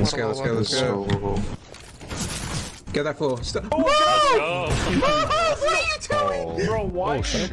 Let's go. Get that floor. Stop. What are you doing? Bro, why? Oh shit.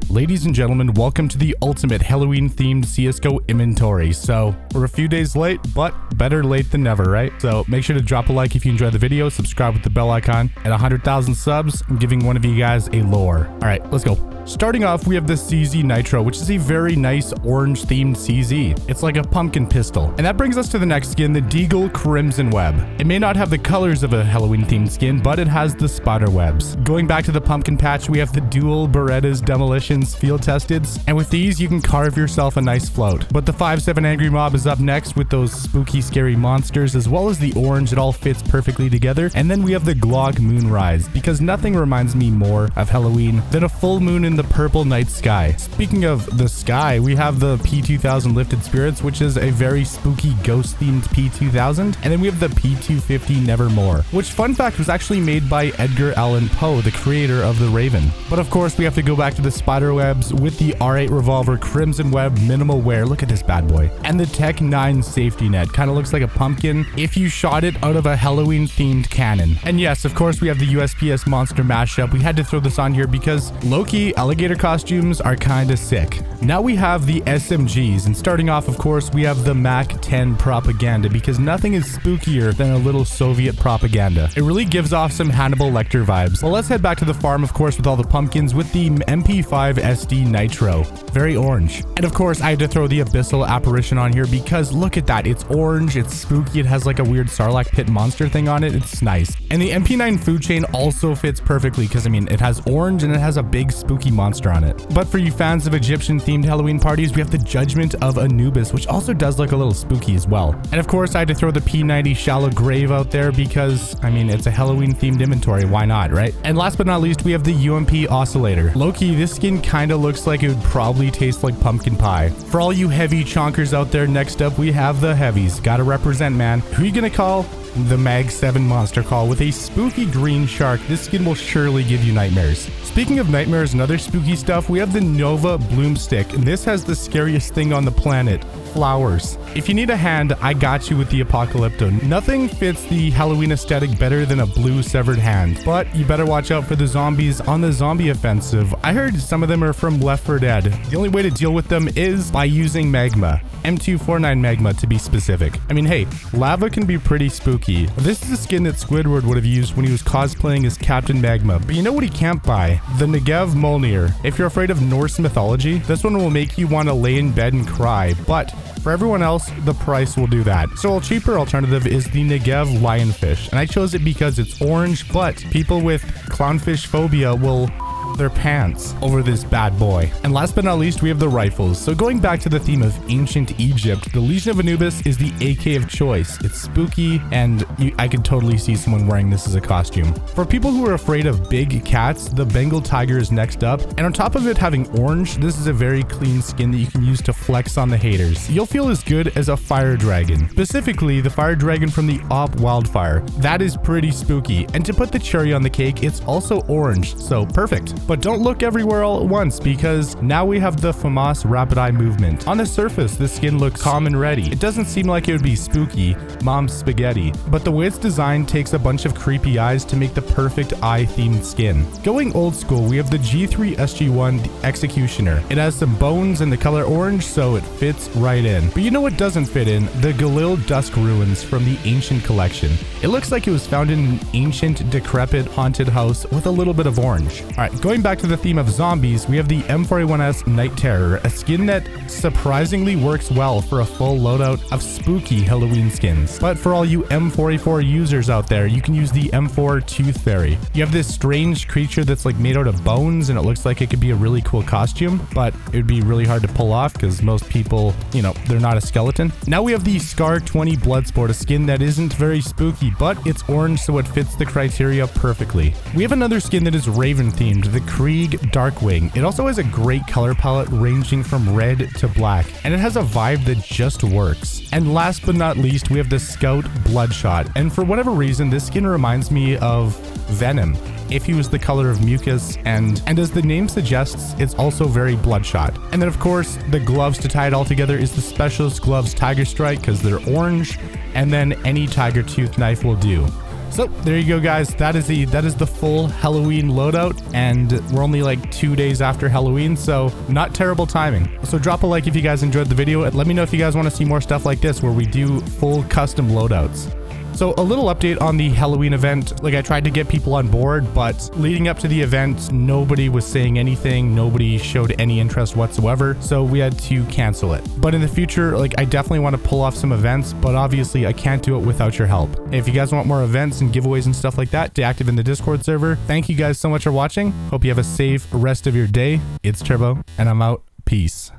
Ladies and gentlemen, welcome to the ultimate Halloween-themed CSGO inventory. So, we're a few days late, but better late than never, right? So, make sure to drop a like if you enjoyed the video, subscribe with the bell icon. At 100,000 subs, I'm giving one of you guys a lore. All right, let's go. Starting off, we have the CZ Nitro, which is a very nice orange-themed CZ. It's like a pumpkin pistol. And that brings us to the next skin, the Deagle Crimson Web. It may not have the colors of a Halloween-themed skin, but it has the spider webs. Going back to the pumpkin patch, we have the dual Berettas Demolitions field tested, and with these, you can carve yourself a nice float. But the 5-7 Angry Mob is up next with those spooky, scary monsters, as well as the orange. It all fits perfectly together. And then we have the Glock Moonrise, because nothing reminds me more of Halloween than a full moon in the purple night sky. Speaking of the sky, we have the P2000 Lifted Spirits, which is a very spooky ghost-themed P2000. And then we have the P250 Nevermore, which, fun fact, was actually made by Edgar Allan Poe, the creator of The Raven. But of course, we have to go back to the spider webs with the R8 Revolver Crimson Web Minimal Wear. Look at this bad boy. And the Tech 9 Safety Net. Kind of looks like a pumpkin if you shot it out of a Halloween-themed cannon. And yes, of course, we have the USPS Monster Mashup. We had to throw this on here because low-key alligator costumes are kind of sick. Now we have the SMGs, and starting off, of course, we have the MAC-10 Propaganda, because nothing is spookier than a little Soviet propaganda. It really gives off some Hannibal Lecter vibes. Well, let's head back to the farm, of course, with all the pumpkins with the MP5 SD Nitro. Very orange. And of course, I had to throw the Abyssal Apparition on here because look at that. It's orange, it's spooky, it has like a weird Sarlacc pit monster thing on it. It's nice. And the MP9 Food Chain also fits perfectly because, I mean, it has orange and it has a big spooky monster on it. But for you fans of Egyptian-themed Halloween parties, we have the Judgment of Anubis, which also does look a little spooky as well. And of course, I had to throw the P90 Shallow Grave out there because, I mean, it's a Halloween-themed inventory. Why not, right? And last but not least, we have the UMP Oscillator. Low-key, this skin kind of looks like it would probably taste like pumpkin pie. For all you heavy chonkers out there, next up, we have the heavies. Gotta represent, man. Who you gonna call? The Mag 7 Monster Call with a spooky green shark. This skin will surely give you nightmares. Speaking of nightmares and other spooky stuff, we have the Nova Bloomstick, and this has the scariest thing on the planet: flowers. If you need a hand, I got you with the Apocalypto. Nothing fits the Halloween aesthetic better than a blue severed hand, but you better watch out for the zombies on the zombie offensive. I heard some of them are from Left 4 Dead. The only way to deal with them is by using magma. M249 magma to be specific. I mean, hey, lava can be pretty spooky. This is a skin that Squidward would have used when he was cosplaying as Captain Magma. But you know what he can't buy? The Negev Mjolnir. If you're afraid of Norse mythology, this one will make you want to lay in bed and cry. But for everyone else, the price will do that. So a cheaper alternative is the Negev Lionfish. And I chose it because it's orange, but people with clownfish phobia will their pants over this bad boy. And last but not least, we have the rifles. So going back to the theme of ancient Egypt, the Legion of Anubis is the AK of choice. It's spooky, and I could totally see someone wearing this as a costume. For people who are afraid of big cats, the Bengal Tiger is next up. And on top of it having orange, this is a very clean skin that you can use to flex on the haters. You'll feel as good as a fire dragon. Specifically, the fire dragon from the Op Wildfire. That is pretty spooky. And to put the cherry on the cake, it's also orange, so perfect. But don't look everywhere all at once, because now we have the FAMAS Rapid Eye Movement. On the surface, this skin looks calm and ready. It doesn't seem like it would be spooky, mom's spaghetti, but the way it's designed takes a bunch of creepy eyes to make the perfect eye-themed skin. Going old school, we have the G3 SG1 the Executioner. It has some bones and the color orange, so it fits right in. But you know what doesn't fit in? The Galil Dusk Ruins from the Ancient Collection. It looks like it was found in an ancient, decrepit, haunted house with a little bit of orange. Alright, going back to the theme of zombies, we have the M41S Night Terror, a skin that surprisingly works well for a full loadout of spooky Halloween skins. But for all you M44 users out there, you can use the M4 Tooth Fairy. You have this strange creature that's like made out of bones, and it looks like it could be a really cool costume, but it would be really hard to pull off because most people, you know, they're not a skeleton. Now we have the Scar 20 Bloodsport, a skin that isn't very spooky, but it's orange, so it fits the criteria perfectly. We have another skin that is Raven themed, the Krieg Darkwing. It also has a great color palette ranging from red to black, and it has a vibe that just works. And last but not least, we have the Scout Bloodshot. And for whatever reason, this skin reminds me of Venom, if he was the color of mucus, and as the name suggests, it's also very bloodshot. And then of course, the gloves to tie it all together is the Specialist Gloves Tiger Strike, because they're orange, and then any tiger tooth knife will do. So there you go, guys. That is the full Halloween loadout, and we're only like 2 days after Halloween, so not terrible timing. So drop a like if you guys enjoyed the video, and let me know if you guys want to see more stuff like this where we do full custom loadouts. So a little update on the Halloween event. Like, I tried to get people on board, but leading up to the event, nobody was saying anything. Nobody showed any interest whatsoever. So we had to cancel it. But in the future, like, I definitely want to pull off some events, but obviously I can't do it without your help. If you guys want more events and giveaways and stuff like that, stay active in the Discord server. Thank you guys so much for watching. Hope you have a safe rest of your day. It's Turbo, and I'm out. Peace.